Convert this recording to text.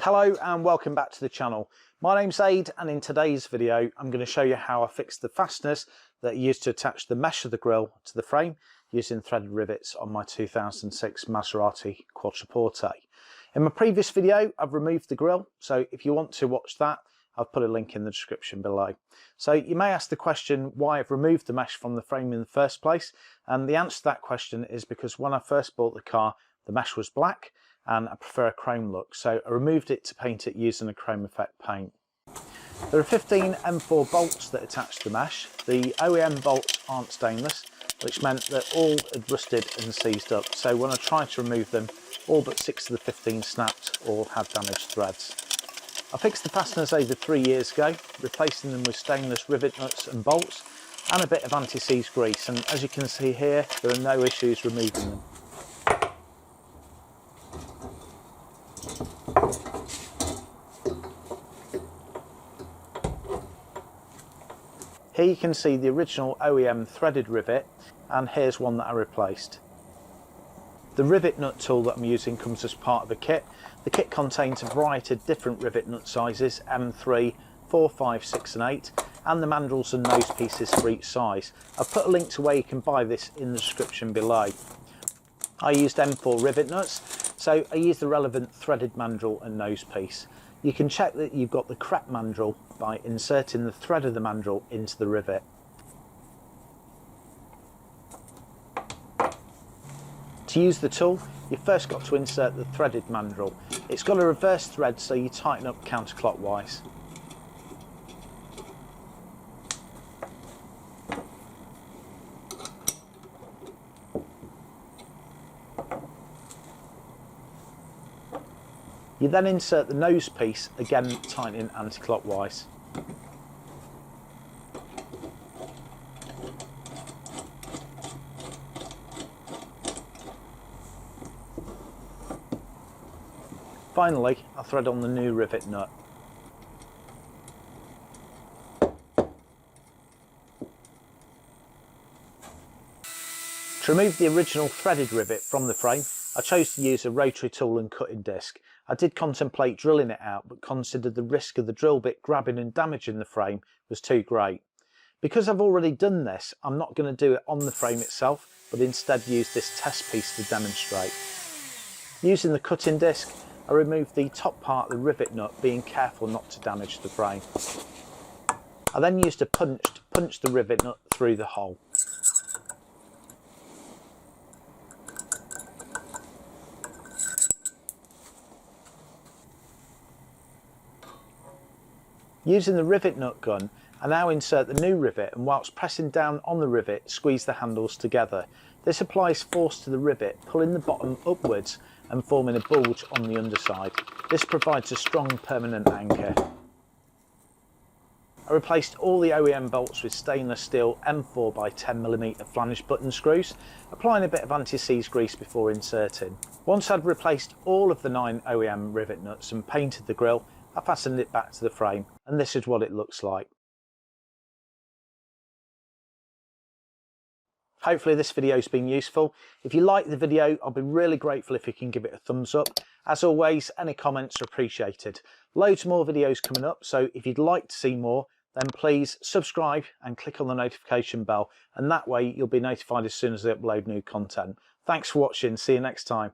Hello and welcome back to the channel. My name's Aid, and in today's video I'm going to show you how I fixed the fasteners that are used to attach the mesh of the grille to the frame using threaded rivets on my 2006 Maserati Quattroporte. In my previous video I've removed the grille, so if you want to watch that I've put a link in the description below. So you may ask the question why I've removed the mesh from the frame in the first place, and the answer to that question is because when I first bought the car the mesh was black and I prefer a chrome look, so I removed it to paint it using a chrome effect paint. There are 15 M4 bolts that attach the mesh. The OEM bolts aren't stainless, which meant that all had rusted and seized up, so when I tried to remove them, all but 6 of the 15 snapped or had damaged threads. I fixed the fasteners over 3 years ago, replacing them with stainless rivet nuts and bolts and a bit of anti-seize grease, and as you can see here there are no issues removing them. Here you can see the original OEM threaded rivet, and here's one that I replaced. The rivet nut tool that I'm using comes as part of the kit. The kit contains a variety of different rivet nut sizes, M3, 4, 5, 6 and 8, and the mandrels and nose pieces for each size. I've put a link to where you can buy this in the description below. I used M4 rivet nuts, so I used the relevant threaded mandrel and nose piece. You can check that you've got the correct mandrel by inserting the thread of the mandrel into the rivet. To use the tool, you've first got to insert the threaded mandrel. It's got a reverse thread, so you tighten up counterclockwise. You then insert the nose piece, again tightening anti-clockwise. Finally, I thread on the new rivet nut. To remove the original threaded rivet from the frame, I chose to use a rotary tool and cutting disc. I did contemplate drilling it out, but considered the risk of the drill bit grabbing and damaging the frame was too great. Because I've already done this, I'm not going to do it on the frame itself, but instead use this test piece to demonstrate. Using the cutting disc, I removed the top part of the rivet nut, being careful not to damage the frame. I then used a punch to punch the rivet nut through the hole. Using the rivet nut gun, I now insert the new rivet, and whilst pressing down on the rivet, squeeze the handles together. This applies force to the rivet, pulling the bottom upwards and forming a bulge on the underside. This provides a strong permanent anchor. I replaced all the OEM bolts with stainless steel M4 by 10mm flange button screws, applying a bit of anti-seize grease before inserting. Once I'd replaced all of the 9 OEM rivet nuts and painted the grille, I fastened it back to the frame, and this is what it looks like. Hopefully this video's been useful. If you like the video, I'll be really grateful if you can give it a thumbs up. As always, any comments are appreciated. Loads more videos coming up, so if you'd like to see more, then please subscribe and click on the notification bell, and that way you'll be notified as soon as I upload new content. Thanks for watching, see you next time.